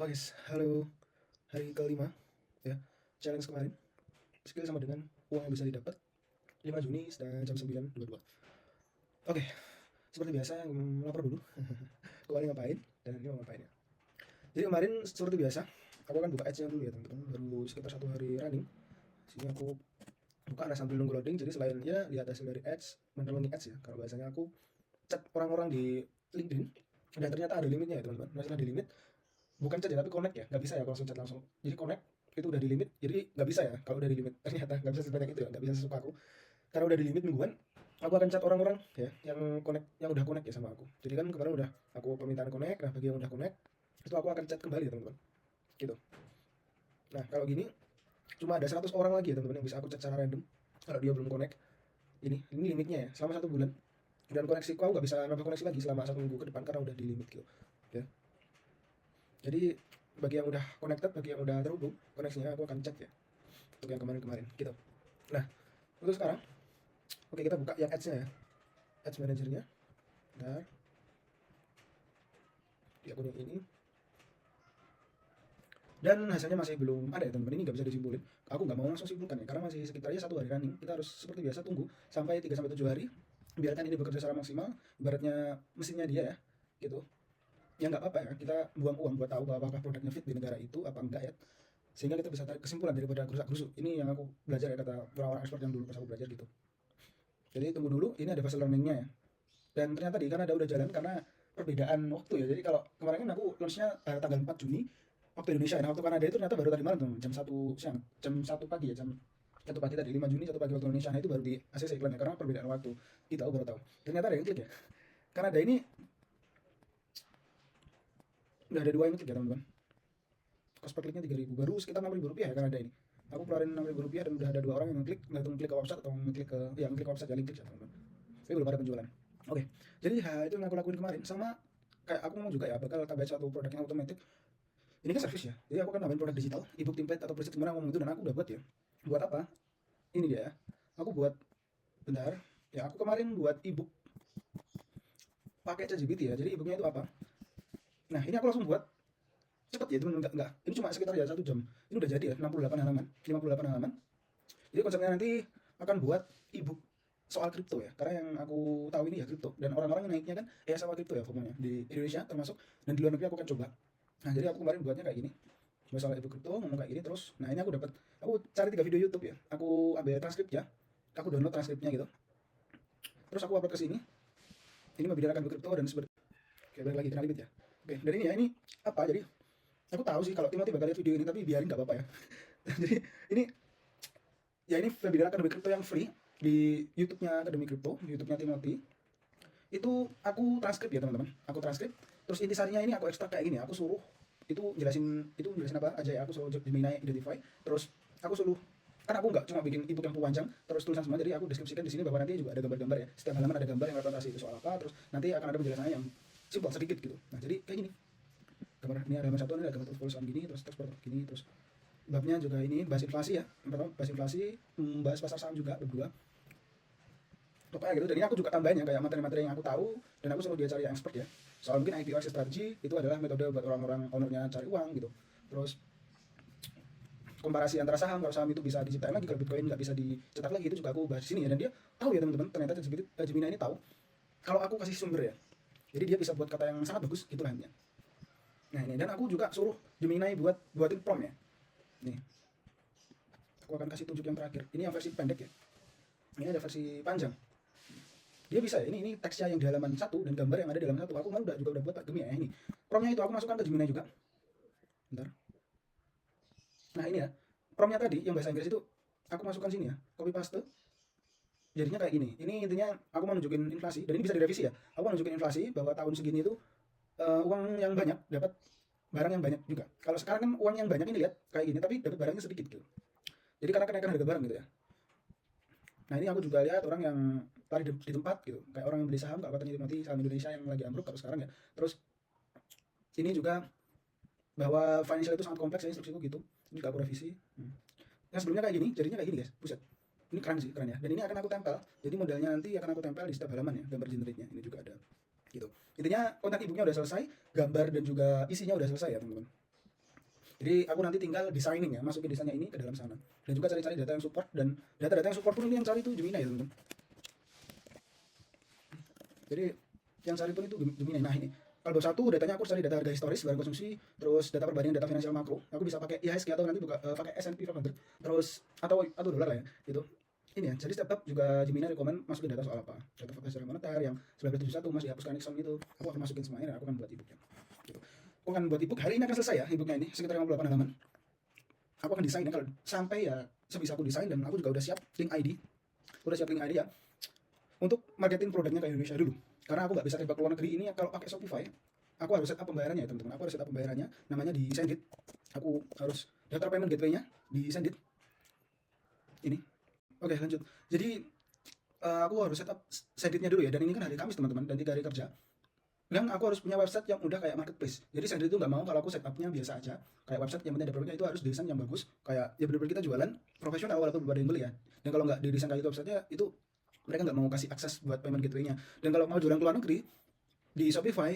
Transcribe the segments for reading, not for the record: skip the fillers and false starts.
Oke, halo. Hari kelima ya. Challenge kemarin. Skill sama dengan uang yang bisa didapat 5 Juni jam 9.22. Oke, seperti biasa lapor dulu. Kemarin ngapain dan ini mau ngapain ya. Jadi kemarin seperti biasa, aku akan buka ads-nya dulu ya teman-teman. Baru sekitar 1 hari running. Sini aku buka ada sambil nunggu loading. Jadi selain ya lihat hasil dari ads, menelangi ads ya. Kalau biasanya aku chat orang-orang di LinkedIn dan ternyata ada limitnya ya teman-teman. Masih ada limit, bukan chat ya tapi connect ya, nggak bisa ya kalau langsung chat langsung. Jadi connect itu udah di limit, jadi nggak bisa ya kalau udah di limit. Ternyata nggak bisa sebanyak itu ya, nggak bisa sesuka aku karena udah di limit mingguan. Aku akan chat orang-orang ya yang connect, yang udah connect ya sama aku. Jadi kan kemarin udah aku permintaan connect, nah bagi yang udah connect itu aku akan chat kembali ya teman-teman, gitu. Nah kalau gini cuma ada 100 orang lagi ya teman-teman yang bisa aku chat secara random kalau dia belum connect. Ini limitnya ya selama 1 bulan, dan koneksi aku nggak bisa nambah koneksi lagi selama 1 minggu ke depan karena udah di limit gitu ya. Jadi bagi yang udah connected, bagi yang udah terhubung koneksinya, aku akan chat ya untuk yang kemarin-kemarin gitu. Nah, untuk sekarang, oke kita buka yang ads-nya ya, ads manajernya. Nah, di akun yang ini, dan hasilnya masih belum ada ya teman-teman. Ini nggak bisa disimpulin, aku nggak mau langsung simpulkan ya karena masih sekitarnya 1 hari running. Kita harus seperti biasa tunggu sampai 3 sampai 7 hari, biarkan ini bekerja secara maksimal, ibaratnya mesinnya dia ya gitu. Ya nggak apa-apa ya, kita buang uang buat tahu apakah produknya fit di negara itu apa enggak ya, sehingga kita bisa tarik kesimpulan daripada gerusak-gerusuk. Ini yang aku belajar ya, kata orang-orang expert yang dulu pas aku belajar gitu. Jadi tunggu dulu, ini ada fase learningnya ya. Dan ternyata di Kanada udah jalan karena perbedaan waktu ya. Jadi kalau kemarin kan aku launchnya tanggal 4 Juni waktu Indonesia. Nah waktu Kanada itu ternyata baru tadi malam tuh, jam 1 siang, jam 1 pagi ya, jam 1 pagi tadi 5 Juni 1 pagi waktu Indonesia. Nah itu baru di ACC iklannya karena perbedaan waktu. Kita aku baru tahu. Ternyata ada yang klik ya. Kanada ini udah ada 2 yang klik ya teman-teman. Cost per kliknya 3.000, baru sekitar 6.000 rupiah ya Kanada ini. Aku keluarin 6.000 rupiah dan udah ada 2 orang yang ngeklik, nggak tahu ngeklik ke website atau ngeklik ke, ya ngeklik ke website ya, link klik ya teman-teman. Tapi belum ada penjualan. Oke, jadi itu yang aku lakuin kemarin. Sama kayak aku mau juga ya bakal tambahin satu produk yang otomatis. Ini kan service ya, jadi aku kan nambahin produk digital, ebook template atau preset gimana ngomong itu, dan aku udah buat ya. Buat apa? Ini dia ya. Aku buat, bentar ya, aku kemarin buat ebook pakai ChatGPT ya. Jadi ebooknya itu apa? Nah ini aku langsung buat cepet ya teman, enggak, ini cuma sekitar ya 1 jam. Ini udah jadi ya, 68 halaman, 58 halaman. Jadi konsepnya nanti akan buat ebook soal kripto ya, karena yang aku tahu ini ya kripto, dan orang-orang yang naiknya kan sama kripto ya pokoknya di Indonesia termasuk, dan di luar negeri aku akan coba. Nah jadi aku kemarin buatnya kayak gini, soal ebook kripto ngomong kayak gini terus. Nah ini aku cari 3 video YouTube ya, aku ambil transkrip ya, aku download transkripnya gitu, terus aku upload ke sini. Ini membicarakan kripto dan seperti, oke balik lagi kenal limit ya. Oke, dan ini ya, ini apa, jadi aku tahu sih kalau Timothy bakal lihat video ini, tapi biarin nggak apa-apa ya. Jadi ini ya, ini webinar akademi kripto yang free di YouTube-nya Akademi Kripto, YouTube-nya Timothy. Itu aku transkrip ya teman-teman, aku transkrip. Terus intisarinya ini aku ekstrak kayak gini, aku suruh itu jelasin apa aja ya, aku suruh Gemini identify, terus aku suruh, kan aku nggak cuma bikin ebook yang panjang terus tulisan semua, jadi aku deskripsikan di sini bahwa nanti juga ada gambar-gambar ya, setiap halaman ada gambar yang representasi itu soal apa, terus nanti akan ada penjelasannya yang simpel sedikit gitu. Nah jadi kayak gini, gambar ini ada gambar satu, ini ada gambar tulisan gini, terus teks gini, terus babnya juga ini bahas inflasi ya, yang pertama bahas inflasi, bahas pasar saham juga berdua, pokoknya gitu. Dan ini aku juga tambahin ya kayak materi-materi yang aku tahu, dan aku selalu dia cari yang expert ya, soal mungkin IPO exit strategy itu adalah metode buat orang-orang ownernya cari uang gitu. Terus komparasi antara saham, kalau saham itu bisa diciptain lagi, kalau Bitcoin nggak bisa dicetak lagi, itu juga aku bahas di sini ya. Dan dia tahu ya teman-teman, ternyata Gemini ini tahu kalau aku kasih sumber ya, jadi dia bisa buat kata yang sangat bagus, itulah intinya. Nah ini, dan aku juga suruh Gemini buatin prompt ya. Nih, aku akan kasih tunjuk yang terakhir. Ini yang versi pendek ya. Ini ada versi panjang. Dia bisa ya. Ini teksnya yang di halaman 1 dan gambar yang ada di halaman 1. Aku kemarin juga udah buat Pak Gemini ya. Ini promptnya itu aku masukkan ke Gemini juga. Bentar. Nah ini ya, promptnya tadi yang bahasa Inggris itu aku masukkan sini ya. Copy paste. Jadinya kayak gini. Ini intinya aku mau nunjukin inflasi, dan ini bisa direvisi ya. Aku mau nunjukin inflasi bahwa tahun segini itu uang yang banyak dapat barang yang banyak juga. Kalau sekarang kan uang yang banyak ini lihat kayak gini, tapi dapat barangnya sedikit gitu. Jadi karena kenaikan harga barang gitu ya. Nah ini aku juga lihat orang yang tadi di tempat gitu, kayak orang yang beli saham, kalau katanya mati saham Indonesia yang lagi ambruk kalau sekarang ya. Terus ini juga bahwa financial itu sangat kompleks ya, instruksiku gitu. Ini juga aku revisi. Yang sebelumnya kayak gini, jadinya kayak gini guys, buset. Ini keren sih, keren ya. Dan ini akan aku tempel, jadi modelnya nanti akan aku tempel di setiap halaman ya, gambar generate-nya. Ini juga ada gitu. Intinya konten e-booknya udah selesai, gambar dan juga isinya udah selesai ya teman-teman. Jadi aku nanti tinggal designing ya, masukin desainnya ini ke dalam sana. Dan juga cari-cari data yang support, dan data-data yang support pun ini yang cari itu Gemini ya teman-teman. Jadi yang cari pun itu Gemini. Nah ini kalau satu datanya aku cari data harga historis, barang konsumsi, terus data perbandingan data finansial makro. Aku bisa pakai IHSG atau nanti buka pakai S&P 500, terus atau dolar lah ya. Gitu. Ini ya, jadi setiap juga Gemini rekomend masukin data soal apa, data fakta secara moneter yang 1971 masih dihapuskan Nixon gitu, aku akan masukin semuanya dan aku akan buat ebooknya gitu. Aku akan buat ebook, hari ini akan selesai ya ebooknya ini, sekitar 58 halaman. Aku akan desain ya, kalau sampai ya sebisa aku desain, dan aku juga udah siap link ID, ya untuk marketing produknya ke Indonesia dulu, karena aku nggak bisa tembak ke luar negeri ini ya. Kalau pakai Shopify aku harus setup pembayarannya ya teman-teman, aku harus setup pembayarannya, namanya di Sendit. Aku harus daftar payment gateway-nya di Sendit ini. Oke lanjut, jadi aku harus setup Senditnya dulu ya, dan ini kan hari Kamis teman-teman, dan 3 hari kerja. Dan aku harus punya website yang udah kayak marketplace. Jadi Sendit itu nggak mau kalau aku setupnya biasa aja, kayak website yang penting ada produknya, itu harus desain yang bagus, kayak ya benar-benar kita jualan profesional walaupun belum ada yang beli ya. Dan kalau nggak didesain kayak itu websitenya, itu mereka nggak mau kasih akses buat payment gateway-nya. Dan kalau mau jualan ke luar negeri di Shopify,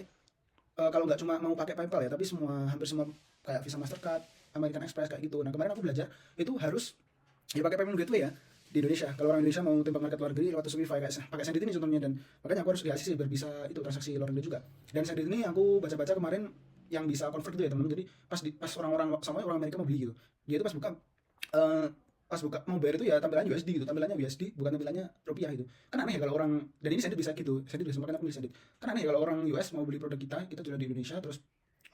kalau nggak cuma mau pakai PayPal ya, tapi hampir semua kayak Visa, Mastercard, American Express kayak gitu. Nah kemarin aku belajar itu harus ya pakai payment gateway ya di Indonesia. Kalau orang Indonesia mau tembak market luar negeri lewat Shopify kayak pakai Sendit ini contohnya, dan makanya aku harus di ACC biar bisa itu transaksi luar negeri juga. Dan Sendit ini aku baca-baca kemarin yang bisa convert itu ya teman-teman. Jadi pas orang-orang sama orang Amerika mau beli gitu, dia itu pas buka mau bayar itu ya tampilannya USD gitu, tampilannya USD bukan tampilannya rupiah itu. Kan aneh ya kalau orang, dan ini Sendit bisa gitu, Sendit bisa, makanya aku beli Sendit. Kan aneh ya kalau orang US mau beli produk kita jual di Indonesia, terus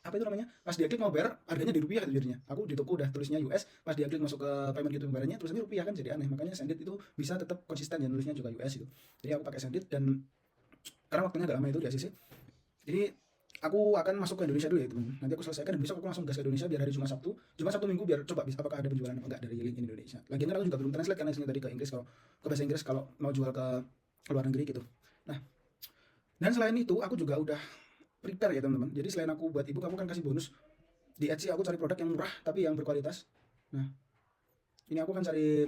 apa itu namanya, pas dia klik mau bayar harganya di rupiah gitu jadinya. Aku di toko udah tulisnya US, pas dia klik masuk ke payment gitu bayarnya tulisannya rupiah, kan jadi aneh. Makanya Sendit itu bisa tetap konsisten ya nulisnya juga US gitu. Jadi aku pakai Sendit, dan karena waktunya agak lama itu di ACC, jadi aku akan masuk ke Indonesia dulu ya teman. Nanti aku selesaikan dan besok aku langsung gas ke Indonesia, biar hari Jumat Sabtu Minggu, biar coba bisa apakah ada penjualan apa enggak dari link Indonesia. Lagian kan aku juga belum translate karena isinya tadi ke Inggris, kalau ke bahasa Inggris kalau mau jual ke luar negeri gitu. Nah, dan selain itu aku juga udah prepare ya teman-teman. Jadi selain aku buat ebook, aku kan kasih bonus di Etsy. Aku cari produk yang murah tapi yang berkualitas. Nah, ini aku kan cari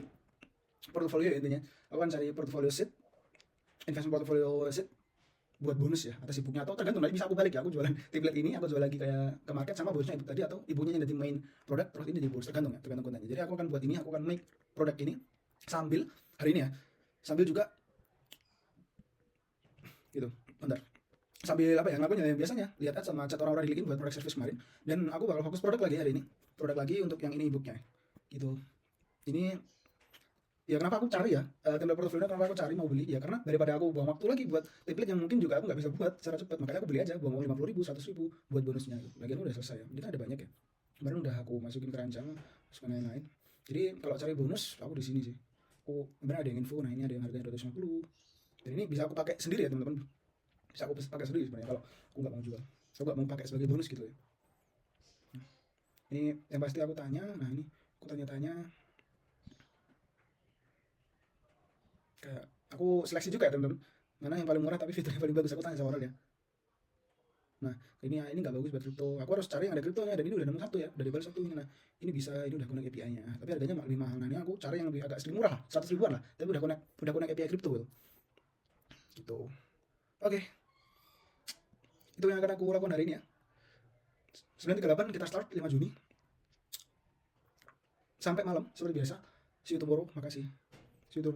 portfolio ya intinya. Aku kan cari portfolio seed, investment portfolio seed buat bonus ya atas ebooknya, atau tergantung nanti bisa aku balik ya, aku jualan template ini, aku jual lagi kayak ke market sama bonusnya ebook tadi, atau ebooknya yang jadi main produk terus ini jadi bonus, tergantung ya, tergantung kontennya. Jadi aku akan buat ini, aku akan make produk ini sambil hari ini ya, sambil juga gitu, bentar, sambil apa ya, ngelakuin yang biasanya lihat ads sama chat orang-orang di LinkedIn buat produk service kemarin. Dan aku bakal fokus produk lagi hari ini, produk lagi untuk yang ini ebooknya gitu. Ini ya kenapa aku cari ya template portfolio, kenapa aku cari mau beli ya, karena daripada aku buang waktu lagi buat template yang mungkin juga aku nggak bisa buat secara cepat, makanya aku beli aja, buang uang 50.000, 100.000 buat bonusnya gitu. Lagian udah selesai ya, jadi kan ada banyak ya, kemarin udah aku masukin keranjang, masukin lain-lain. Jadi kalau cari bonus aku di sini sih, aku kemarin ada yang info, nah ini ada yang harganya 250, dan ini bisa aku pakai sendiri ya teman-teman, bisa aku pakai sendiri sebenarnya kalau aku nggak mau jual, aku nggak mau pakai sebagai bonus gitu ya. Ini yang pasti aku tanya, nah ini aku tanya-tanya, kayak aku seleksi juga ya teman-teman, mana yang paling murah tapi fiturnya paling bagus, aku tanya sama orang ya. Nah ini nggak bagus buat kripto, aku harus cari yang ada kriptonya, dan ini udah nemu satu ya, udah dibalik satu ini. Nah ini bisa, ini udah connect API-nya tapi harganya lebih mahal. Nah ini aku cari yang lebih agak sedikit murah lah, 100 ribuan lah, tapi udah connect API kripto gitu. Oke, itu yang akan aku lakukan hari ini ya. 9.38 kita start 5 Juni sampai malam seperti biasa. See you tomorrow, makasih. See you tomorrow.